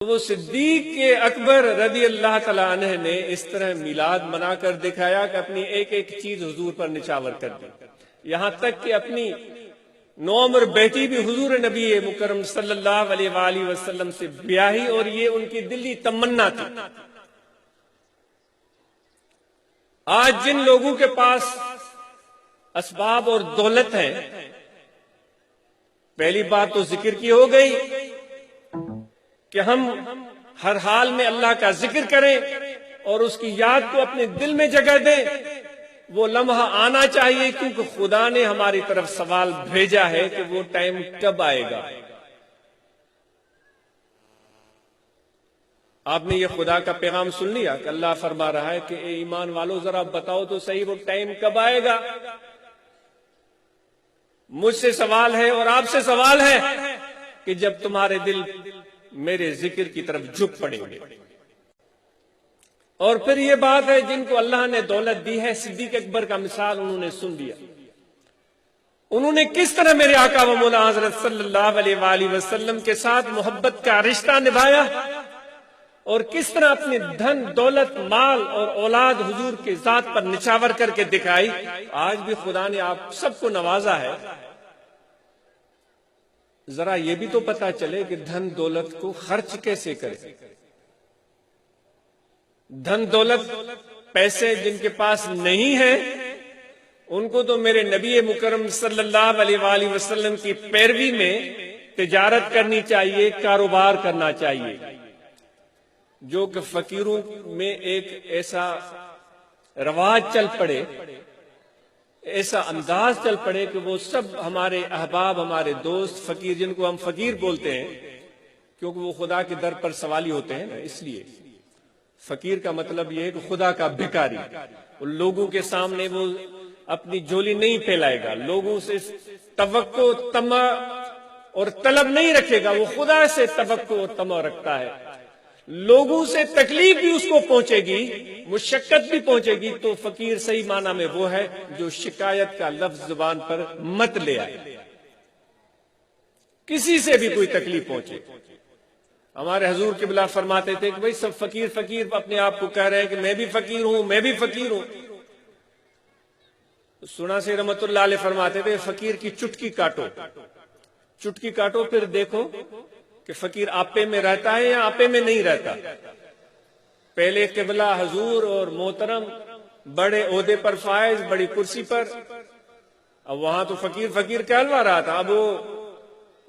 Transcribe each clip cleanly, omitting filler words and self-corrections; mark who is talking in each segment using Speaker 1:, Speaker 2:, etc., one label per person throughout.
Speaker 1: وہ صدیق اکبر رضی اللہ تعالیٰ عنہ نے اس طرح میلاد منا کر دکھایا کہ اپنی ایک ایک چیز حضور پر نچھاور کر دی، یہاں تک کہ اپنی نوعمر بیٹی بھی حضور نبی مکرم صلی اللہ علیہ وآلہ وسلم سے بیاہی، اور یہ ان کی دلی تمنا تھی۔ آج جن لوگوں کے پاس اسباب اور دولت ہے، پہلی بات تو ذکر کی ہو گئی کہ ہم ہر حال میں اللہ کا ذکر کریں اور اس کی یاد کو اپنے دل میں جگہ دیں۔ وہ لمحہ آنا چاہیے، کیونکہ خدا نے ہماری طرف سوال بھیجا ہے کہ وہ ٹائم کب آئے گا۔ آپ نے یہ خدا کا پیغام سن لیا کہ اللہ فرما رہا ہے کہ اے ایمان والو ذرا بتاؤ تو صحیح وہ ٹائم کب آئے گا۔ مجھ سے سوال ہے اور آپ سے سوال ہے کہ جب تمہارے دل میرے ذکر کی طرف جھک پڑیں گے۔ اور پھر یہ بات ہے، جن کو اللہ نے دولت دی ہے، صدیق اکبر کا مثال انہوں نے سن لیا۔ انہوں نے کس طرح میرے آقا و مولا حضرت صلی اللہ علیہ وآلہ وسلم کے ساتھ محبت کا رشتہ نبھایا، اور کس طرح اپنے دھن دولت مال اور اولاد حضور کے ذات پر نچھاور کر کے دکھائی۔ آج بھی خدا نے آپ سب کو نوازا ہے، ذرا یہ بھی تو پتا چلے کہ دھن دولت کو خرچ کیسے کرے۔ دھن دولت پیسے جن کے پاس نہیں ہیں، ان کو تو میرے نبی مکرم صلی اللہ علیہ وآلہ وسلم کی پیروی میں تجارت کرنی چاہیے، کاروبار کرنا چاہیے، جو کہ فقیروں میں ایک ایسا رواج چل پڑے، ایسا انداز چل پڑے کہ وہ سب ہمارے احباب، ہمارے دوست فقیر، جن کو ہم فقیر بولتے ہیں کیونکہ وہ خدا کے در پر سوالی ہوتے ہیں نا، اس لیے فقیر کا مطلب یہ ہے کہ خدا کا بھکاری۔ لوگوں کے سامنے وہ اپنی جھولی نہیں پھیلائے گا، لوگوں سے توقع طمع اور طلب نہیں رکھے گا، وہ خدا سے توقع اور طمع رکھتا ہے۔ لوگوں سے تکلیف بھی اس کو پہنچے گی، مشقت بھی پہنچے گی، تو فقیر صحیح معنی میں وہ ہے جو شکایت کا لفظ زبان پر مت لے آئے، کسی سے بھی کوئی تکلیف پہنچے۔ ہمارے حضور قبلہ فرماتے تھے کہ بھئی سب فقیر فقیر اپنے آپ کو کہہ رہے ہیں کہ میں بھی فقیر ہوں، میں بھی فقیر ہوں۔ سنا سے رحمت اللہ علیہ فرماتے تھے فقیر کی چٹکی کاٹو، چٹکی کاٹو پھر دیکھو کہ فقیر آپے میں رہتا ہے یا آپے میں نہیں رہتا۔ پہلے قبلہ حضور اور محترم بڑے عہدے پر فائز، بڑی کرسی پر، اب وہاں تو فقیر فقیر کہلوا رہا تھا، اب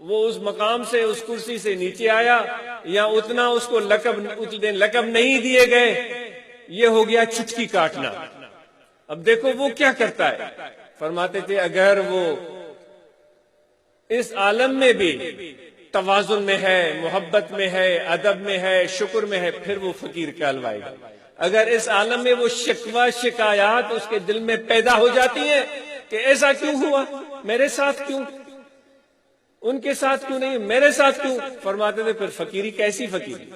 Speaker 1: وہ اس مقام سے، اس کرسی سے نیچے آیا، یا اتنا اس کو لقب نہیں دیے گئے، یہ ہو گیا چٹکی کاٹنا۔ اب دیکھو وہ کیا کرتا ہے، فرماتے تھے اگر وہ اس عالم میں بھی توازن میں ہے، محبت میں ہے، ادب میں ہے، شکر میں ہے، پھر وہ فقیر کہلوائے گا۔ اگر اس عالم میں وہ شکوہ شکایات اس کے دل میں پیدا ہو جاتی ہیں کہ ایسا کیوں ہوا، میرے ساتھ کیوں، ان کے ساتھ کیوں نہیں، میرے ساتھ کیوں، فرماتے تھے پھر فقیری کیسی فقیری۔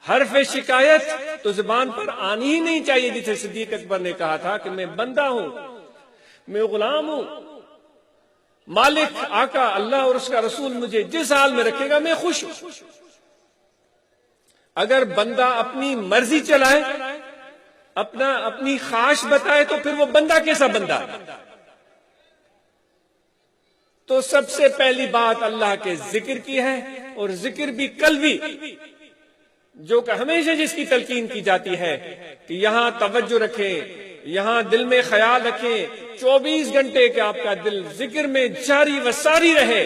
Speaker 1: حرف شکایت تو زبان پر آنی ہی نہیں چاہیے، جسے صدیق اکبر نے کہا تھا کہ میں بندہ ہوں، میں غلام ہوں، مالک آقا اللہ اور اس کا رسول مجھے جس حال میں رکھے گا میں خوش ہوں۔ اگر بندہ اپنی مرضی چلائے، اپنی خواہش بتائے، تو پھر وہ بندہ کیسا بندہ ہے؟ تو سب سے پہلی بات اللہ کے ذکر کی ہے، اور ذکر بھی قلبی، جو کہ ہمیشہ جس کی تلقین کی جاتی ہے کہ یہاں توجہ رکھیں، یہاں دل میں خیال رکھیں، 24 گھنٹے کے آپ کا دل ذکر میں جاری و ساری رہے۔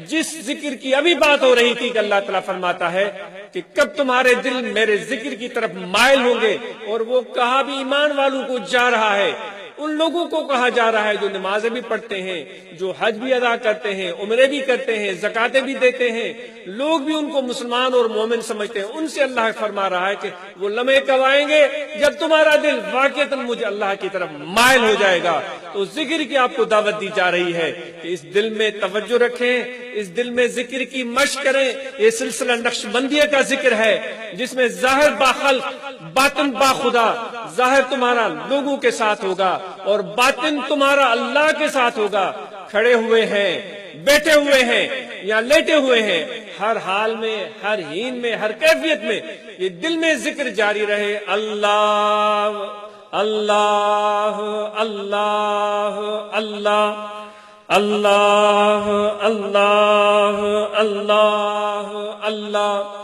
Speaker 1: جس ذکر کی ابھی بات ہو رہی تھی کہ اللہ تعالیٰ فرماتا ہے کہ کب تمہارے دل میرے ذکر کی طرف مائل ہوں گے، اور وہ کہا بھی ایمان والوں کو جا رہا ہے، ان لوگوں کو کہا جا رہا ہے جو نمازیں بھی پڑھتے ہیں، جو حج بھی ادا کرتے ہیں، عمرے بھی کرتے ہیں، زکاتیں بھی دیتے ہیں، لوگ بھی ان کو مسلمان اور مومن سمجھتے ہیں، ان سے اللہ فرما رہا ہے کہ وہ لمحے کب آئیں گے جب تمہارا دل واقعتاً مجھے اللہ کی طرف مائل ہو جائے گا۔ تو ذکر کی آپ کو دعوت دی جا رہی ہے کہ اس دل میں توجہ رکھیں، اس دل میں ذکر کی مشق کریں۔ یہ سلسلہ نقش بندیہ کا ذکر ہے، جس میں ظاہر با خلق، باطن با خدا۔ ظاہر تمہارا لوگوں کے ساتھ ہوگا اور باطن تمہارا اللہ کے ساتھ ہوگا۔ کھڑے ہوئے ہیں بیٹھے ہوئے ہیں یا لیٹے ہوئے ہیں، ہر حال میں، ہر ہین میں، ہر کیفیت میں یہ دل میں ذکر جاری رہے، اللہ اللہ اللہ اللہ اللہ اللہ اللہ اللہ